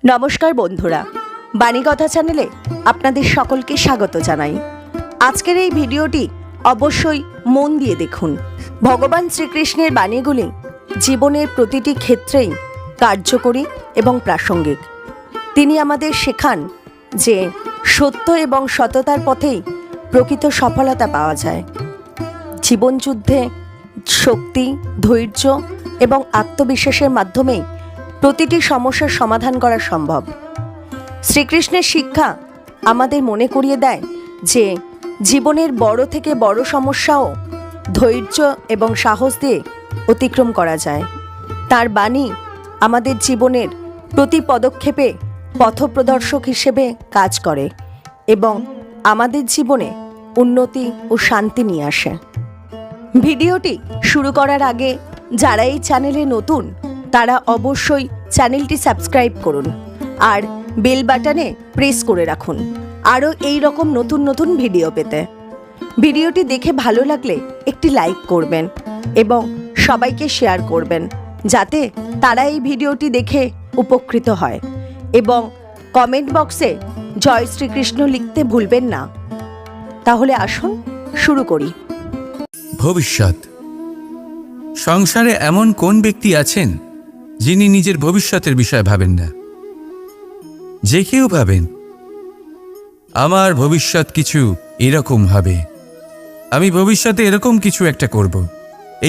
নমস্কার বন্ধুরা, বাণীকথা চ্যানেলে আপনাদের সকলকে স্বাগত জানাই। আজকের এই ভিডিওটি অবশ্যই মন দিয়ে দেখুন। ভগবান শ্রীকৃষ্ণের বাণীগুলি জীবনের প্রতিটি ক্ষেত্রেই কার্যকরী এবং প্রাসঙ্গিক। তিনি আমাদের শেখান যে সত্য এবং সততার পথেই প্রকৃত সফলতা পাওয়া যায়। জীবনযুদ্ধে শক্তি, ধৈর্য এবং আত্মবিশ্বাসের মাধ্যমেই প্রতিটি সমস্যার সমাধান করা সম্ভব। শ্রীকৃষ্ণের শিক্ষা আমাদের মনে করিয়ে দেয় যে জীবনের বড় থেকে বড় সমস্যাও ধৈর্য এবং সাহস দিয়ে অতিক্রম করা যায়। তার বাণী আমাদের জীবনের প্রতি পদক্ষেপে পথপ্রদর্শক হিসেবে কাজ করে এবং আমাদের জীবনে উন্নতি ও শান্তি নিয়ে আসে। ভিডিওটি শুরু করার আগে যারা এই চ্যানেলে নতুন তারা অবশ্যই চ্যানেলটি সাবস্ক্রাইব করুন আর বেল বাটনে প্রেস করে রাখুন আরও এই রকম নতুন নতুন ভিডিও পেতে। ভিডিওটি দেখে ভালো লাগলে একটি লাইক করবেন এবং সবাইকে শেয়ার করবেন যাতে তারা এই ভিডিওটি দেখে উপকৃত হয়, এবং কমেন্ট বক্সে জয় শ্রীকৃষ্ণ লিখতে ভুলবেন না। তাহলে আসুন শুরু করি। ভবিষ্যৎ। সংসারে এমন কোন ব্যক্তি আছেন যিনি নিজের ভবিষ্যতের বিষয়ে ভাবেন না? যে কেউ ভাবেন আমার ভবিষ্যৎ কিছু এরকম হবে, আমি ভবিষ্যতে এরকম কিছু একটা করব,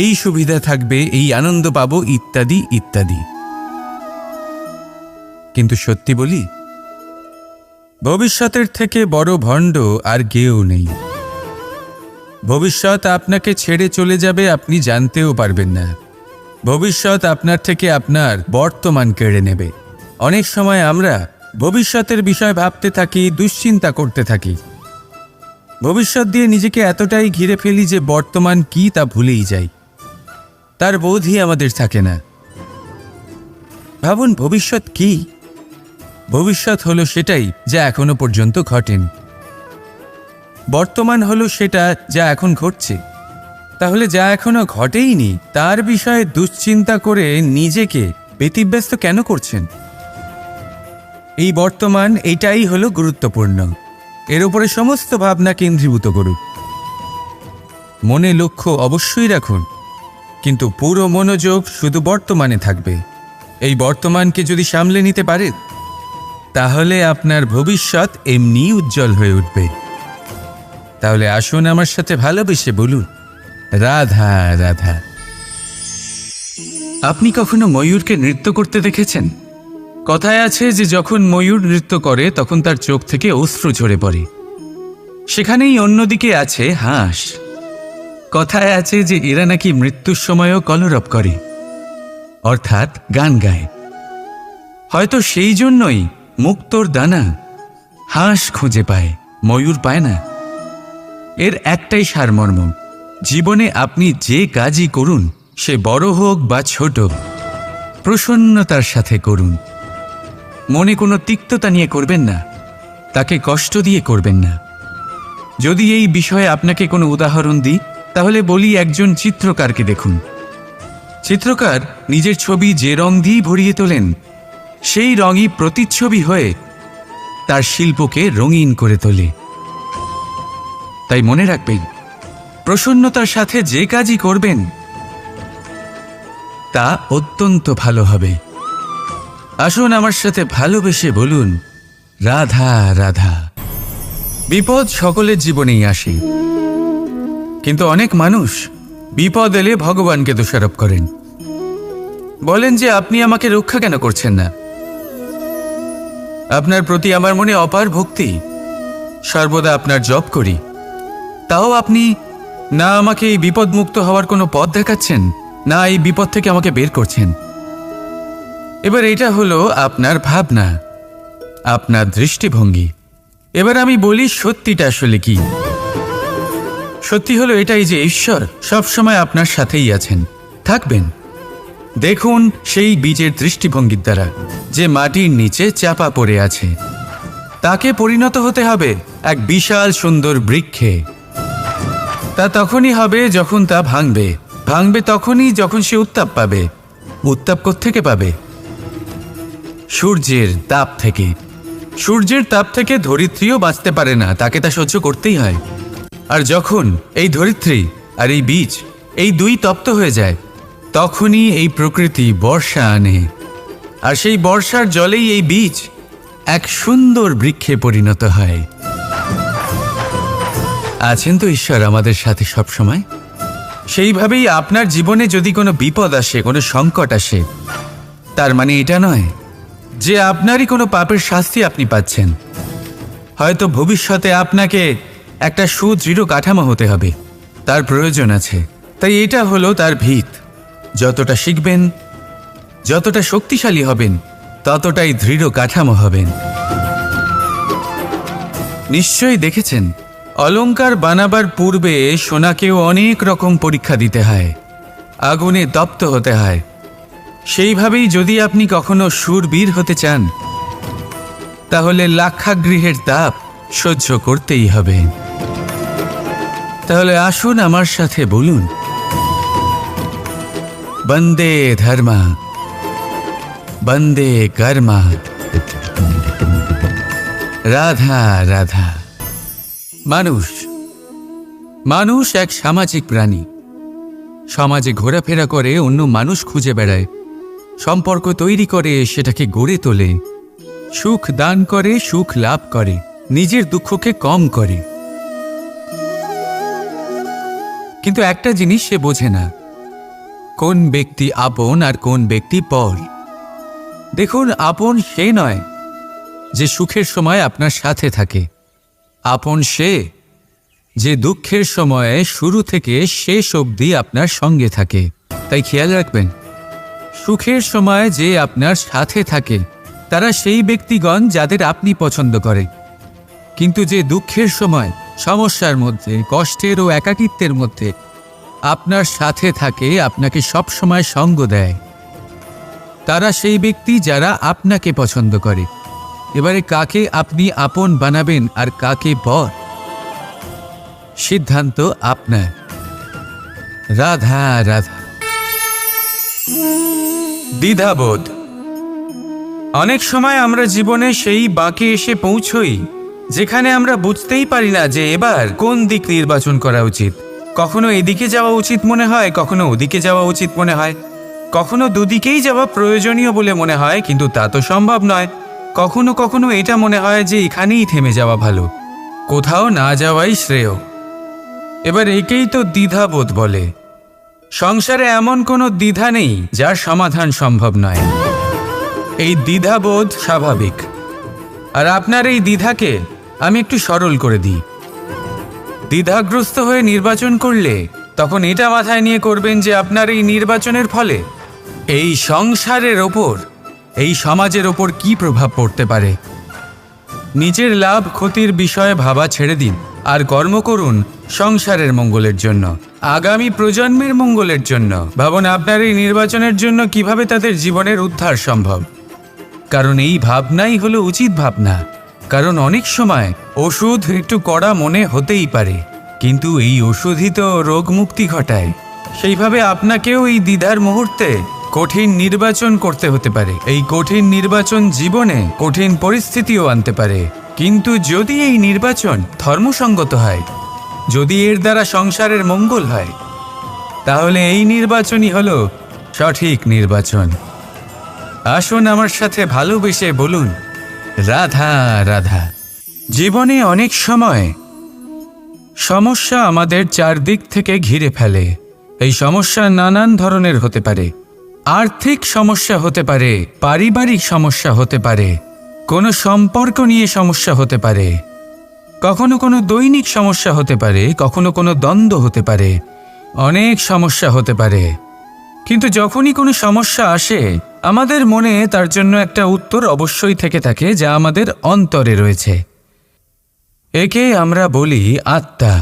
এই সুবিধা থাকবে, এই আনন্দ পাবো, ইত্যাদি ইত্যাদি। কিন্তু সত্যি বলি, ভবিষ্যতের থেকে বড় ভণ্ড আর কেউ নেই। ভবিষ্যৎ আপনাকে ছেড়ে চলে যাবে, আপনি জানতেও পারবেন না। ভবিষ্যৎ আপনার থেকে আপনার বর্তমান কেড়ে নেবে। অনেক সময় আমরা ভবিষ্যতের বিষয় ভাবতে থাকি, দুশ্চিন্তা করতে থাকি। ভবিষ্যৎ দিয়ে নিজেকে এতটাই ঘিরে ফেলি যে বর্তমান কি তা ভুলেই যাই, তার বোধই আমাদের থাকে না। ভাবুন, ভবিষ্যৎ কি? ভবিষ্যৎ হলো সেটাই যা এখনো পর্যন্ত ঘটেনি। বর্তমান হলো সেটা যা এখন ঘটছে। তাহলে যা এখনো ঘটেইনি তার বিষয়ে দুশ্চিন্তা করে নিজেকে ব্যতিব্যস্ত কেন করছেন? এই বর্তমান, এটাই হলো গুরুত্বপূর্ণ। এর উপরে সমস্ত ভাবনা কেন্দ্রীভূত করুন। মনে লক্ষ্য অবশ্যই রাখুন, কিন্তু পুরো মনোযোগ শুধু বর্তমানে থাকবে। এই বর্তমানকে যদি সামলে নিতে পারেন তাহলে আপনার ভবিষ্যৎ এমনি উজ্জ্বল হয়ে উঠবে। তাহলে আসুন আমার সাথে ভালোবেসে বলুন, রাধা রাধা। আপনি কখনো ময়ূরকে নৃত্য করতে দেখেছেন? কথায় আছে যে যখন ময়ূর নৃত্য করে তখন তার চোখ থেকে অশ্রু ঝরে পড়ে। সেখানেই অন্যদিকে আছে হাঁস। কথায় আছে যে এরা নাকি মৃত্যুর সময়ও কলরব করে, অর্থাৎ গান গায়। হয়তো সেই জন্যই মুক্তোর দানা হাঁস খুঁজে পায়, ময়ূর পায় না। এর একটাই সারমর্ম, জীবনে আপনি যে কাজই করুন, সে বড় হোক বা ছোট, প্রসন্নতার সাথে করুন। মনে কোনো তিক্ততা নিয়ে করবেন না, তাকে কষ্ট দিয়ে করবেন না। যদি এই বিষয়ে আপনাকে কোনো উদাহরণ দিই তাহলে বলি, একজন চিত্রকারকে দেখুন। চিত্রকার নিজের ছবি যে রং দিয়েই ভরিয়ে তোলেন, সেই রঙই প্রতিচ্ছবি হয়ে তার শিল্পকে রঙিন করে তোলে। তাই মনে রাখবেন, প্রসন্নতার সাথে যে কাজই করবেন তা অত্যন্ত ভালো হবে। আসুন আমার সাথে ভালোবেসে বলুন, রাধা রাধা। বিপদ সকলের জীবনেই আসে, কিন্তু অনেক মানুষ বিপদ এলে ভগবানকে দোষারোপ করেন। বলেন যে আপনি আমাকে রক্ষা কেন করছেন না? আপনার প্রতি আমার মনে অপার ভক্তি, সর্বদা আপনার জপ করি, তাও আপনি না আমাকে এই বিপদমুক্ত হওয়ার কোনো পথ দেখাচ্ছেন, না এই বিপদ থেকে আমাকে বের করছেন। এবার এটা হলো আপনার ভাবনা, আপনার দৃষ্টিভঙ্গি। এবার আমি বলি সত্যিটা আসলে কি। সত্যি হলো এটাই যে ঈশ্বর সবসময় আপনার সাথেই আছেন, থাকবেন। দেখুন সেই বীজের দৃষ্টিভঙ্গির দ্বারা যে মাটির নিচে চাপা পড়ে আছে, তাকে পরিণত হতে হবে এক বিশাল সুন্দর বৃক্ষে। তা তখনই হবে যখন তা ভাঙবে, ভাঙবে তখনই যখন সে উত্তাপ পাবে। উত্তাপ কোত্থেকে পাবে? সূর্যের তাপ থেকে। সূর্যের তাপ থেকে ধরিত্রীও বাঁচতে পারে না, তাকে তা সহ্য করতেই হয়। আর যখন এই ধরিত্রী আর এই বীজ এই দুই তপ্ত হয়ে যায়, তখনই এই প্রকৃতি বর্ষা আনে। আর সেই বর্ষার জলেই এই বীজ এক সুন্দর বৃক্ষে পরিণত হয়। আছেন তো ঈশ্বর আমাদের সাথে সব সময়। সেইভাবেই আপনার জীবনে যদি কোনো বিপদ আসে, কোনো সংকট আসে, তার মানে এটা নয় যে আপনারই কোনো পাপের শাস্তি আপনি পাচ্ছেন। হয়তো ভবিষ্যতে আপনাকে একটা সুদৃঢ় কাঠামো হতে হবে, তার প্রয়োজন আছে। তাই এটা হলো তার ভিত। যতটা শিখবেন, যতটা শক্তিশালী হবেন, ততটাই দৃঢ় কাঠামো হবেন। নিশ্চয়ই দেখেছেন, অলংকার বানাবার পূর্বে সোনাকেও অনেক রকম পরীক্ষা দিতে হয়, আগুনে তপ্ত হতে হয়। সেইভাবেই যদি আপনি কখনো শূরবীর হতে চান, তাহলে লাক্ষাগৃহের তাপ সহ্য করতেই হবে। তাহলে আসুন আমার সাথে বলুন, বন্দে ধর্মা, বন্দে কর্মা, রাধা রাধা। মানুষ এক সামাজিক প্রাণী। সমাজে ঘোরাফেরা করে, অন্য মানুষ খুঁজে বেড়ায়, সম্পর্ক তৈরি করে, সেটাকে গড়ে তোলে, সুখ দান করে, সুখ লাভ করে, নিজের দুঃখকে কম করে। কিন্তু একটা জিনিস সে বোঝে না, কোন ব্যক্তি আপন আর কোন ব্যক্তি পর। দেখুন, আপন সে নয় যে সুখের সময় আপনার সাথে থাকে। আপন সে যে দুঃখের সময়ে শুরু থেকে শেষ অবধি আপনার সঙ্গে থাকে। তাই খেয়াল রাখবেন, সুখের সময় যে আপনার সাথে থাকে তারা সেই ব্যক্তিগণ যাদের আপনি পছন্দ করেন। কিন্তু যে দুঃখের সময়, সমস্যার মধ্যে, কষ্টের ও একাকিত্বের মধ্যে আপনার সাথে থাকে, আপনাকে সব সময় সঙ্গ দেয়, তারা সেই ব্যক্তি যারা আপনাকে পছন্দ করে। এবারে কাকে আপনি আপন বানাবেন আর কাকে পর, সিদ্ধান্ত আপনার। রাধা রাধা। দ্বিধাবোধ। অনেক সময় আমরা জীবনে সেই বাঁকে এসে পৌঁছই যেখানে আমরা বুঝতেই পারি না যে এবার কোন দিক নির্বাচন করা উচিত। কখনো এদিকে যাওয়া উচিত মনে হয়, কখনো ওদিকে যাওয়া উচিত মনে হয়, কখনো দুদিকেই যাওয়া প্রয়োজনীয় বলে মনে হয়, কিন্তু তা তো সম্ভব নয়। কখনো কখনো এটা মনে হয় যে এখানেই থেমে যাওয়া ভালো, কোথাও না যাওয়াই শ্রেয়। এবার একেই তো দ্বিধাবোধ বলে। সংসারে এমন কোনো দ্বিধা নেই যার সমাধান সম্ভব নয়। এই দ্বিধাবোধ স্বাভাবিক। আর আপনার এই দ্বিধাকে আমি একটু সরল করে দিই। দ্বিধাগ্রস্ত হয়ে নির্বাচন করলে তখন এটা মাথায় নিয়ে করবেন যে আপনার এই নির্বাচনের ফলে এই সংসারের ওপর, এই সমাজের ওপর কি প্রভাব পড়তে পারে। নিজের লাভ ক্ষতির বিষয়ে ভাবা ছেড়ে দিন আর কর্ম করুন সংসারের মঙ্গলের জন্য, আগামী প্রজন্মের মঙ্গলের জন্য। ভাবুন আপনার এই নির্বাচনের জন্য কিভাবে তাদের জীবনের উদ্ধার সম্ভব। কারণ এই ভাবনাই হলো উচিত ভাবনা। কারণ অনেক সময় ওষুধ একটু কড়া মনে হতেই পারে, কিন্তু এই ওষুধই তো রোগ মুক্তি ঘটায়। সেইভাবে আপনাকেও এই দ্বিধার মুহূর্তে কঠিন নির্বাচন করতে হতে পারে। এই কঠিন নির্বাচন জীবনে কঠিন পরিস্থিতিও আনতে পারে, কিন্তু যদি এই নির্বাচন ধর্মসঙ্গত হয়, যদি এর দ্বারা সংসারের মঙ্গল হয়, তাহলে এই নির্বাচনই হলো সঠিক নির্বাচন। আসুন আমার সাথে ভালোবেসে বলুন, রাধা রাধা। জীবনে অনেক সময় সমস্যা আমাদের চারদিক থেকে ঘিরে ফেলে। এই সমস্যা নানান ধরনের হতে পারে। আর্থিক সমস্যা হতে পারে, পারিবারিক সমস্যা হতে পারে, কোনো সম্পর্ক নিয়ে সমস্যা হতে পারে, কখনো কোনো দৈনিক সমস্যা হতে পারে, কখনো কোনো দ্বন্দ্ব হতে পারে, অনেক সমস্যা হতে পারে। কিন্তু যখনই কোনো সমস্যা আসে, আমাদের মনে তার জন্য একটা উত্তর অবশ্যই থেকে থাকে, যা আমাদের অন্তরে রয়েছে। একে আমরা বলি আত্মা।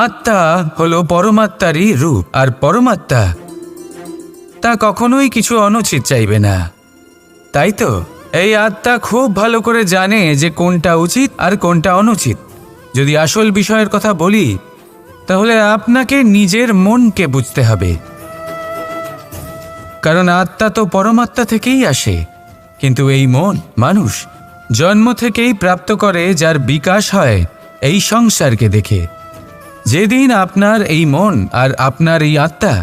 আত্মা হলো পরমাত্মারই রূপ, আর পরমাত্মা তা কখনোই কিছু অনুচিত চাইবে না। তাই তো এই আত্মা খুব ভালো করে জানে যে কোনটা উচিত আর কোনটা অনুচিত। যদি আসল বিষয়ের কথা বলি, তাহলে আপনাকে নিজের মনকে বুঝতে হবে। কারণ আত্মা তো পরমাত্মা থেকেই আসে। কিন্তু এই মন মানুষ জন্ম থেকেই প্রাপ্ত করে, যার বিকাশ হয় এই সংসারকে দেখে। যেদিন আপনার এই মন আর আপনার এই আত্মা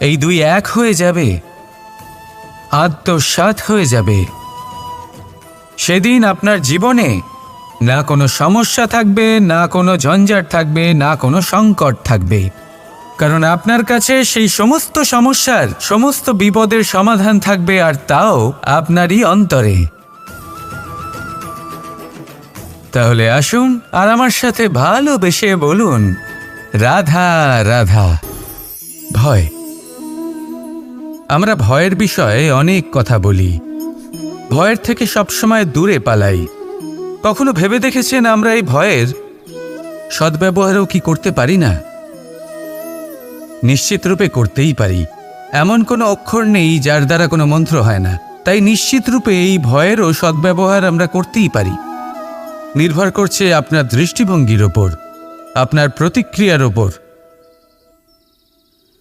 এই দুই এক হয়ে যাবে, আত্মসাৎ হয়ে যাবে, সেদিন আপনার জীবনে না কোনো সমস্যা থাকবে, না কোনো ঝঞ্ঝাট থাকবে, না কোনো সংকট থাকবে। কারণ আপনার কাছে সেই সমস্ত সমস্যার, সমস্ত বিপদের সমাধান থাকবে, আর তাও আপনারই অন্তরে। তাহলে আসুন আর আমার সাথে ভালোবেসে বলুন, রাধা রাধা। ভয়। আমরা ভয়ের বিষয়ে অনেক কথা বলি, ভয়ের থেকে সবসময় দূরে পালাই। কখনো ভেবে দেখেছেন আমরা এই ভয়ের সদ্ব্যবহারও কি করতে পারি না? নিশ্চিত রূপে করতেই পারি। এমন কোনো অক্ষর নেই যার দ্বারা কোনো মন্ত্র হয় না। তাই নিশ্চিত রূপে এই ভয়েরও সদ্ব্যবহার আমরা করতেই পারি। নির্ভর করছে আপনার দৃষ্টিভঙ্গির ওপর, আপনার প্রতিক্রিয়ার ওপর।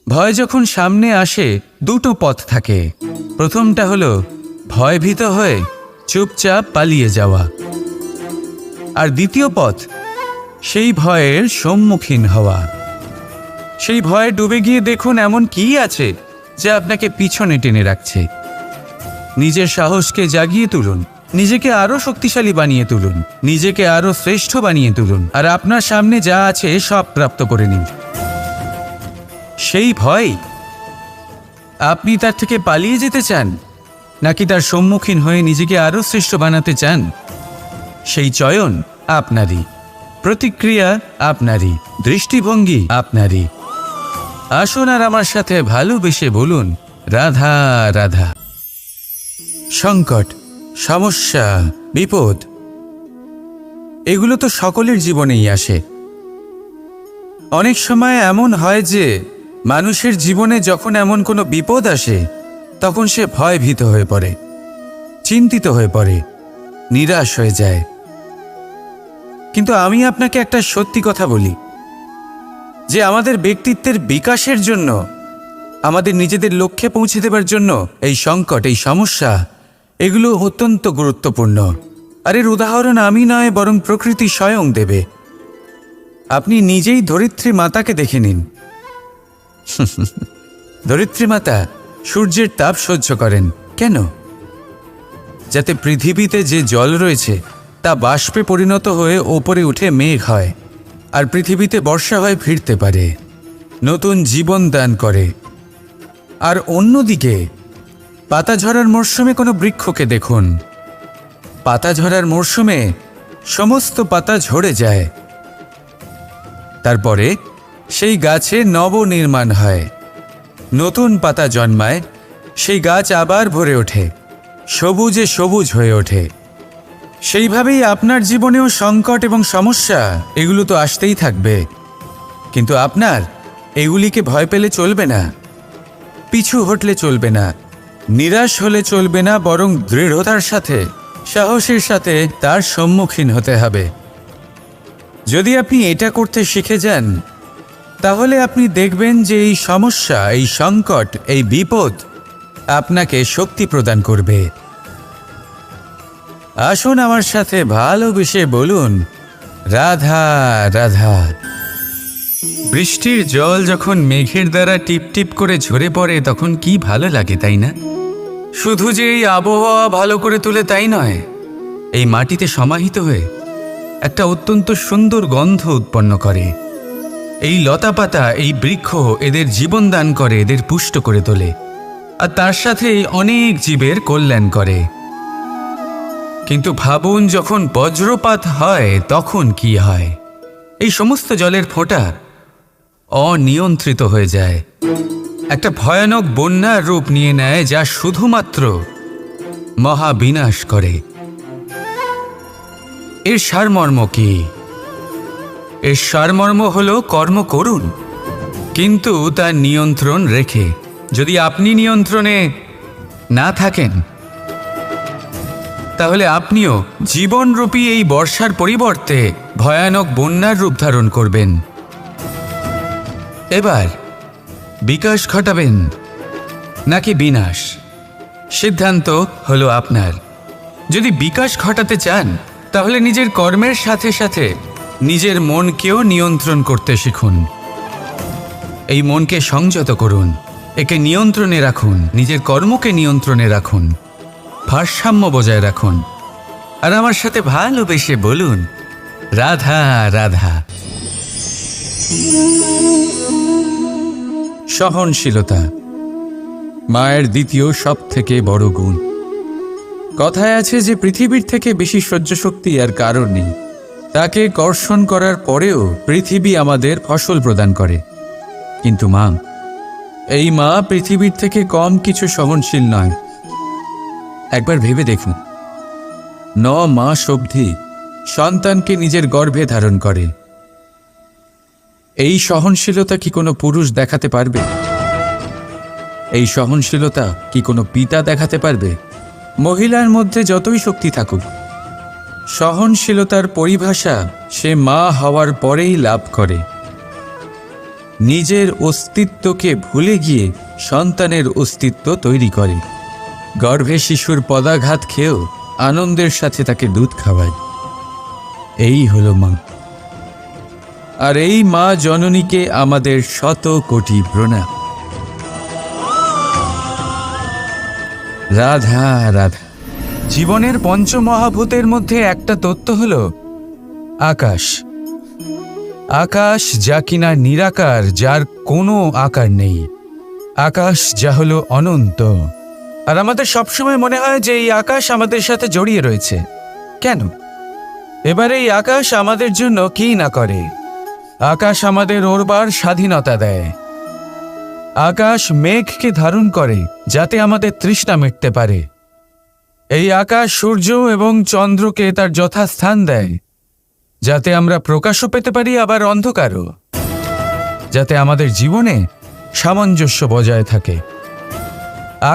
ভয় যখন সামনে আসে, দুটো পথ থাকে। প্রথমটা হলো ভয়ভীত হয়ে চুপচাপ পালিয়ে যাওয়া, আর দ্বিতীয় পথ সেই ভয়ের সম্মুখীন হওয়া। সেই ভয়ে ডুবে গিয়ে দেখুন এমন কি আছে যা আপনাকে পিছনে টেনে রাখছে। নিজের সাহসকে জাগিয়ে তুলুন, নিজেকে আরো শক্তিশালী বানিয়ে তুলুন, নিজেকে আরো শ্রেষ্ঠ বানিয়ে তুলুন, আর আপনার সামনে যা আছে সব প্রাপ্ত করে নিন। সেই ভয়, আপনি তার থেকে পালিয়ে যেতে চান নাকি তার সম্মুখীন হয়ে নিজেকে আরো শ্রেষ্ঠ বানাতে চান? সেই চয়ন আপনারই, প্রতিক্রিয়া আপনারই, দৃষ্টিভঙ্গি আপনারই। আসুন আর আমার সাথে ভালোবেসে বলুন, রাধা রাধা। সংকট, সমস্যা, বিপদ, এগুলো তো সকলের জীবনেই আসে। অনেক সময় এমন হয় যে মানুষের জীবনে যখন এমন কোনো বিপদ আসে, তখন সে ভয়ভীত হয়ে পড়ে, চিন্তিত হয়ে পড়ে, নিরাশ হয়ে যায়। কিন্তু আমি আপনাকে একটা সত্যি কথা বলি, যে আমাদের ব্যক্তিত্বের বিকাশের জন্য, আমাদের নিজেদের লক্ষ্যে পৌঁছে দেবার জন্য এই সংকট, এই সমস্যা, এগুলো অত্যন্ত গুরুত্বপূর্ণ। আর এর উদাহরণ আমি নয়, বরং প্রকৃতি স্বয়ং দেবে। আপনি নিজেই ধরিত্রী মাতাকে দেখে নিন। ধরিত্রী মাতা সূর্যের তাপ সহ্য করেন কেন? যাতে পৃথিবীতে যে জল রয়েছে তা বাষ্পে পরিণত হয়ে ওপরে উঠে মেঘ হয়, আর পৃথিবীতে বর্ষা হয়ে ফিরতে পারে, নতুন জীবন দান করে। আর অন্যদিকে পাতা ঝরার মরশুমে কোনো বৃক্ষকে দেখুন, পাতা ঝরার মরশুমে সমস্ত পাতা ঝরে যায়, তারপরে সেই গাছে নবনির্মাণ হয়, নতুন পাতা জন্মায়, সেই গাছ আবার ভরে ওঠে, সবুজে সবুজ হয়ে ওঠে। সেইভাবেই আপনার জীবনেও সংকট এবং সমস্যা, এগুলো তো আসতেই থাকবে। কিন্তু আপনার এগুলিকে ভয় পেলে চলবে না, পিছু হটলে চলবে না, নিরাশ হলে চলবে না, বরং দৃঢ়তার সাথে, সাহসের সাথে তার সম্মুখীন হতে হবে। যদি আপনি এটা করতে শিখে যান, তাহলে আপনি দেখবেন যে এই সমস্যা, এই সংকট, এই বিপদ আপনাকে শক্তি প্রদান করবে। আসুন আমার সাথে ভালোবেসে বলুন, রাধা রাধা। বৃষ্টির জল যখন মেঘের দ্বারা টিপ টিপ করে ঝরে পড়ে, তখন কি ভালো লাগে, তাই না? শুধু যে এই আবহাওয়া ভালো করে তোলে তাই নয়, এই মাটিতে সমাহিত হয়ে একটা অত্যন্ত সুন্দর গন্ধ উৎপন্ন করে। এই লতাপাতা, এই বৃক্ষ এদের জীবন দান করে, এদের পুষ্ট করে তোলে, আর তার সাথেই অনেক জীবের কল্যাণ করে। কিন্তু ভাবুন, যখন বজ্রপাত হয় তখন কি হয়? এই সমস্ত জলের ফোঁটা অনিয়ন্ত্রিত হয়ে যায়, একটা ভয়ানক বন্যার রূপ নিয়ে নেয়, যা শুধুমাত্র মহাবিনাশ করে। এর সারমর্ম কি? এর সারমর্ম হল কর্ম করুন, কিন্তু তার নিয়ন্ত্রণ রেখে। যদি আপনি নিয়ন্ত্রণে না থাকেন, তাহলে আপনিও জীবনরূপী এই বর্ষার পরিবর্তে ভয়ানক বন্যার রূপ ধারণ করবেন। এবার বিকাশ ঘটাবেন নাকি বিনাশ, সিদ্ধান্ত হলো আপনার। যদি বিকাশ ঘটাতে চান তাহলে নিজের কর্মের সাথে সাথে নিজের মনকেও নিয়ন্ত্রণ করতে শিখুন। এই মনকে সংযত করুন, একে নিয়ন্ত্রণে রাখুন, নিজের কর্মকে নিয়ন্ত্রণে রাখুন, ভারসাম্য বজায় রাখুন। আর আমার সাথে ভালোবেসে বলুন, রাধা রাধা। সহনশীলতা মায়ের দ্বিতীয় সব থেকে বড় গুণ। কথায় আছে যে পৃথিবীর থেকে বেশি সহ্য শক্তি আর কারোর নেই। তাকে কর্ষণ করার পরেও পৃথিবী আমাদের ফসল প্রদান করে, কিন্তু মা, এই মা পৃথিবীর থেকে কম কিছু সহনশীল নয়। একবার ভেবে দেখুন, 9 মাস অবধি সন্তানকে নিজের গর্ভে ধারণ করে। এই সহনশীলতা কি কোনো পুরুষ দেখাতে পারবে? এই সহনশীলতা কি কোনো পিতা দেখাতে পারবে? মহিলার মধ্যে যতই শক্তি থাকুক, সহনশীলতার পরিভাষা সে মা হওয়ার পরেই লাভ করে। নিজের অস্তিত্বকে ভুলে গিয়ে সন্তানের অস্তিত্ব তৈরি করে। গর্ভে শিশুর পদাঘাত খেয়েও আনন্দের সাথে তাকে দুধ খাওয়ায়। এই হলো মা। আর এই মা জননীকে আমাদের শত কোটি প্রণাম। রাধা রাধা। জীবনের পঞ্চমহাভূতের মধ্যে একটা তত্ত্ব হলো আকাশ। আকাশ যা কিনা নিরাকার, যার কোনো আকার নেই। আকাশ যা হলো অনন্ত। আর আমাদের সবসময় মনে হয় যে এই আকাশ আমাদের সাথে জড়িয়ে রয়েছে। কেন? এবার এই আকাশ আমাদের জন্য কি না করে। আকাশ আমাদের ওড়বার স্বাধীনতা দেয়। আকাশ মেঘকে ধারণ করে যাতে আমাদের তৃষ্ণা মিটতে পারে। এই আকাশ সূর্য এবং চন্দ্রকে তার যথাস্থান দেয়, যাতে আমরা প্রকাশও পেতে পারি, আবার অন্ধকারও, যাতে আমাদের জীবনে সামঞ্জস্য বজায় থাকে।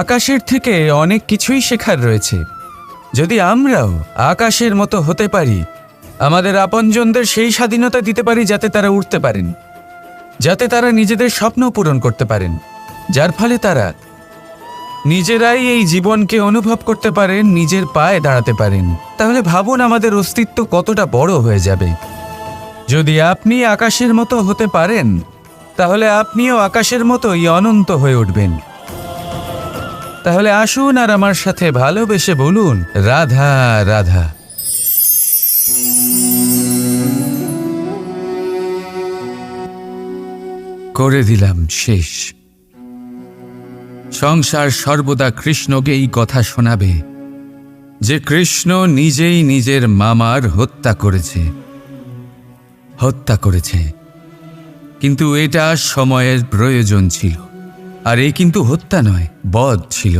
আকাশের থেকে অনেক কিছুই শেখার রয়েছে। যদি আমরাও আকাশের মতো হতে পারি, আমাদের আপনজনদের সেই স্বাধীনতা দিতে পারি যাতে তারা উঠতে পারেন, যাতে তারা নিজেদের স্বপ্ন পূরণ করতে পারেন, যার ফলে তারা নিজেরাই এই জীবনকে অনুভব করতে পারেন, নিজের পায়ে দাঁড়াতে পারেন, তাহলে ভাবুন আমাদের অস্তিত্ব কতটা বড় হয়ে যাবে। যদি আপনি আকাশের মতো হতে পারেন, তাহলে আপনিও আকাশের মতোই অনন্ত হয়ে উঠবেন। তাহলে আসুন আর আমার সাথে ভালোবেসে বলুন, রাধা রাধা। করে দিলাম শেষ। সংসার সর্বদা কৃষ্ণকে এই কথা শোনাবে যে কৃষ্ণ নিজেই নিজের মামার হত্যা করেছে। কিন্তু এটা সময়ের প্রয়োজন ছিল। আর এই কিন্তু হত্যা নয়, বধ ছিল।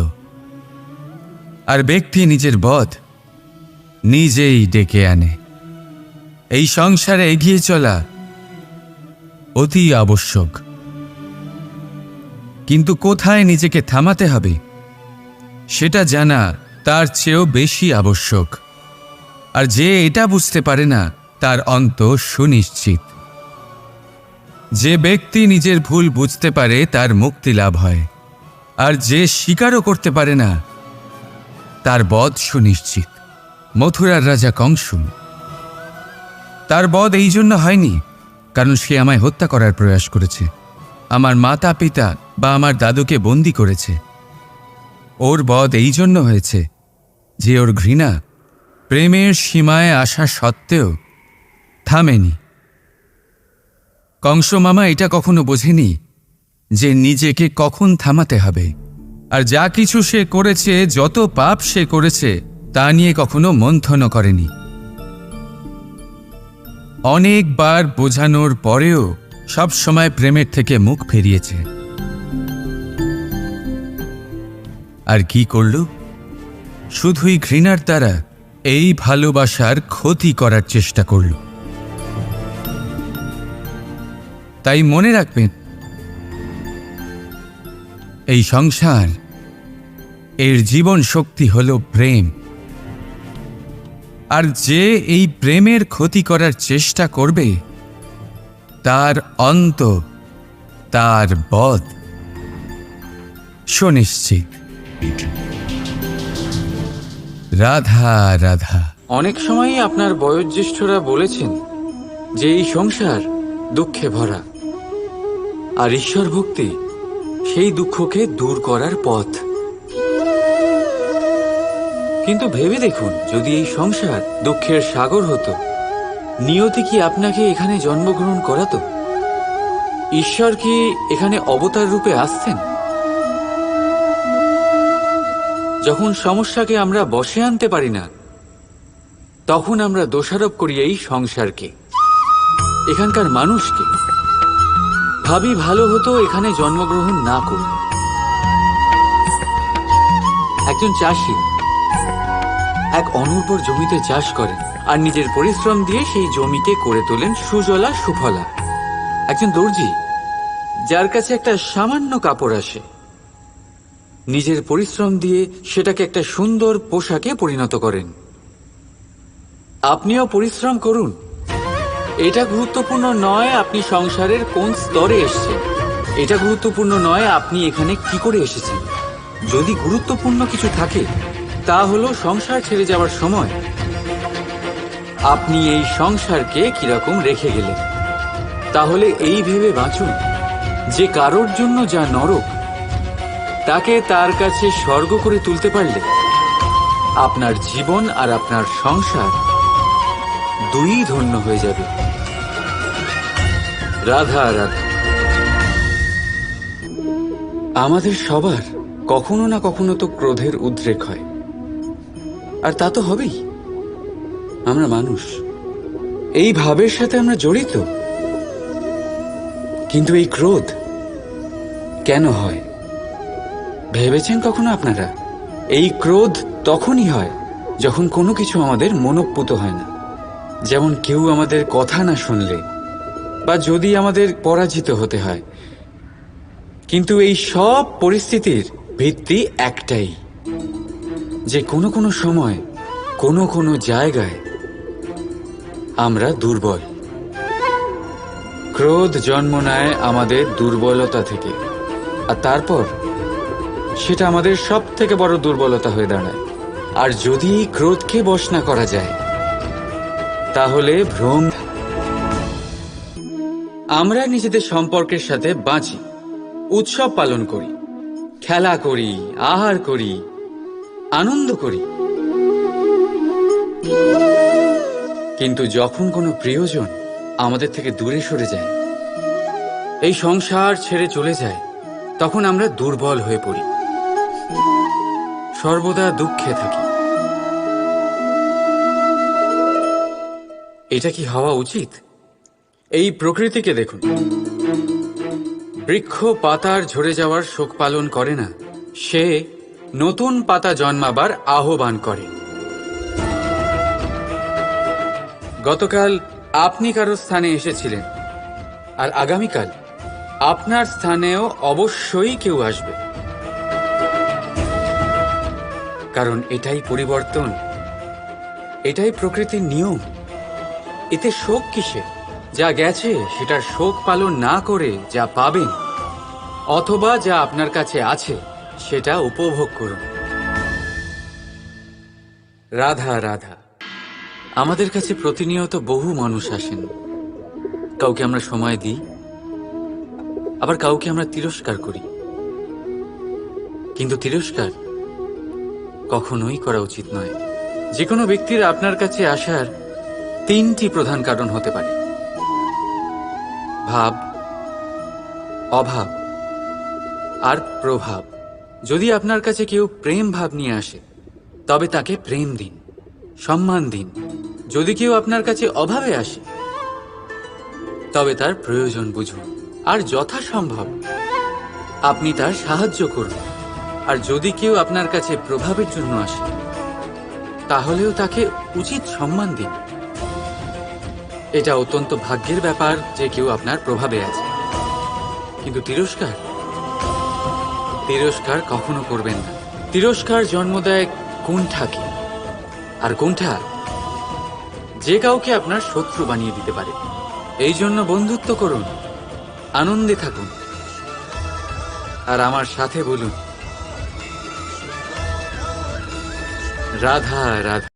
আর ব্যক্তি নিজের বধ নিজেই ডেকে আনে। এই সংসারে এগিয়ে চলা অতি আবশ্যক, কিন্তু কোথায় নিজেকে থামাতে হবে সেটা জানা তার চেয়েও বেশি আবশ্যক। আর যে এটা বুঝতে পারে না, তার অন্ত সুনিশ্চিত। যে ব্যক্তি নিজের ভুল বুঝতে পারে, তার মুক্তি লাভ হয়। আর যে স্বীকারও করতে পারে না, তার বধ সুনিশ্চিত। মথুরার রাজা কংস, তার বধ এই জন্য হয়নি কারণ সে আমায় হত্যা করার প্রয়াস করেছে, আমার মাতা পিতা বা আমার দাদুকে বন্দী করেছে। ওর বধ এই জন্য হয়েছে যে ওর ঘৃণা প্রেমের সীমায় আসা সত্ত্বেও থামেনি। কংস মামা এটা কখনো বোঝেনি যে নিজেকে কখন থামাতে হবে। আর যা কিছু সে করেছে, যত পাপ সে করেছে, তা নিয়ে কখনো মন্থনও করেনি। অনেকবার বোঝানোর পরেও সব সময় প্রেমের থেকে মুখ ফিরিয়েছে। আর কি করল? শুধুই ঘৃণার দ্বারা এই ভালোবাসার ক্ষতি করার চেষ্টা করল। তাই মনে রাখবেন, এই সংসার, এর জীবন শক্তি হল প্রেম। আর যে এই প্রেমের ক্ষতি করার চেষ্টা করবে, তার অন্ত, তার বধ সুনিশ্চিত। রাধা রাধা। অনেক সময়ই আপনার বয়োজ্যেষ্ঠরা বলেছেন যে এই সংসার দুঃখে ভরা, আর ঈশ্বর ভক্তি সেই দুঃখকে দূর করার পথ। কিন্তু ভেবে দেখুন, যদি এই সংসার দুঃখের সাগর হতো, নিয়তি কি আপনাকে এখানে জন্মগ্রহণ করাতো? ঈশ্বর কি এখানে অবতার রূপে আসতেন? যখন সমস্যাকে আমরা বশে আনতে পারি না, তখন আমরা দোষারোপ করি এই সংসারকে, এখানকার মানুষকে। ভাবি ভালো হতো এখানে জন্মগ্রহণ না করি। একজন চাষি এক অনুর্বর জমিতে চাষ করেন আর নিজের পরিশ্রম দিয়ে সেই জমিকে করে তোলেন সুজলা সুফলা। একজন দর্জি যার কাছে একটা সামান্য কাপড় আসে, নিজের পরিশ্রম দিয়ে সেটাকে একটা সুন্দর পোশাকে পরিণত করেন। আপনিও পরিশ্রম করুন। এটা গুরুত্বপূর্ণ নয় আপনি সংসারের কোন স্তরে এসেছেন, এটা গুরুত্বপূর্ণ নয় আপনি এখানে কি করে এসেছেন। যদি গুরুত্বপূর্ণ কিছু থাকে, তা হলো সংসার ছেড়ে যাওয়ার সময় আপনি এই সংসারকে কিরকম রেখে গেলেন। তাহলে এই ভেবে বাঁচুন যে কারোর জন্য যা নরক, তাকে তার কাছে স্বর্গ করে তুলতে পারলে আপনার জীবন আর আপনার সংসার দুই ধন্য হয়ে যাবে। রাধা রাধা। আমাদের সবার কখনো না কখনো তো ক্রোধের উদ্রেক হয়, আর তা তো হবেই। আমরা মানুষ, এই ভাবের সাথে আমরা জড়িত। কিন্তু এই ক্রোধ কেন হয় ভেবেছেন কখনো আপনারা? এই ক্রোধ তখনই হয় যখন কোনো কিছু আমাদের মনোপুত হয় না। যেমন কেউ আমাদের কথা না শুনলে, বা যদি আমাদের পরাজিত হতে হয়। কিন্তু এই সব পরিস্থিতির ভিত্তি একটাই, যে কোনো কোনো সময় কোনো কোনো জায়গায় আমরা দুর্বল। ক্রোধ জন্ম নেয় আমাদের দুর্বলতা থেকে, আর তারপর সেটা আমাদের সব থেকে বড় দুর্বলতা হয়ে দাঁড়ায়। আর যদি ক্রোধকে বশ না করা যায়, তাহলে ভ্রম। আমরা নিজেদের সম্পর্কের সাথে বাঁচি, উৎসব পালন করি, খেলা করি, আহার করি, আনন্দ করি। কিন্তু যখন কোনো প্রিয়জন আমাদের থেকে দূরে সরে যায়, এই সংসার ছেড়ে চলে যায়, তখন আমরা দুর্বল হয়ে পড়ি, সর্বদা দুঃখে থাকি। এটা কি হওয়া উচিত? এই প্রকৃতিকে দেখুন, বৃক্ষ পাতার ঝরে যাওয়ার শোক পালন করে না, সে নতুন পাতা জন্মাবার আহ্বান করে। গতকাল আপনি কারো স্থানে এসেছিলেন, আর আগামীকাল আপনার স্থানেও অবশ্যই কেউ আসবে। কারণ এটাই পরিবর্তন, এটাই প্রকৃতির নিয়ম। এতে শোক কিসের? যা গেছে সেটার শোক পালন না করে যা পাবেন, অথবা যা আপনার কাছে আছে, সেটা উপভোগ করুন। রাধা রাধা। আমাদের কাছে প্রতিনিয়ত বহু মানুষ আসেন। কাউকে আমরা সময় দিই, আবার কাউকে আমরা তিরস্কার করি। কিন্তু তিরস্কার কখনোই করা উচিত নয়। যে কোনো ব্যক্তির আপনার কাছে আসার তিনটি প্রধান কারণ হতে পারে: ভাব, অভাব আর প্রভাব। যদি আপনার কাছে কেউ প্রেম ভাব নিয়ে আসে, তবে তাকে প্রেম দিন, সম্মান দিন। যদি কেউ আপনার কাছে অভাবে আসে, তবে তার প্রয়োজন বুঝুন, আর যথাসম্ভব আপনি তার সাহায্য করুন। আর যদি কেউ আপনার কাছে প্রভাবের জন্য আসে, তাহলেও তাকে উচিত সম্মান দিন। এটা অত্যন্ত ভাগ্যের ব্যাপার যে কেউ আপনার প্রভাবে আছে। কিন্তু তিরস্কার কখনো করবেন না। তিরস্কার জন্ম দেয় কুণ্ঠাকে, আর কুণ্ঠা যে কাউকে আপনার শত্রু বানিয়ে দিতে পারে। এই জন্য বন্ধুত্ব করুন, আনন্দে থাকুন, আর আমার সাথে বলুন রাধা রাধা।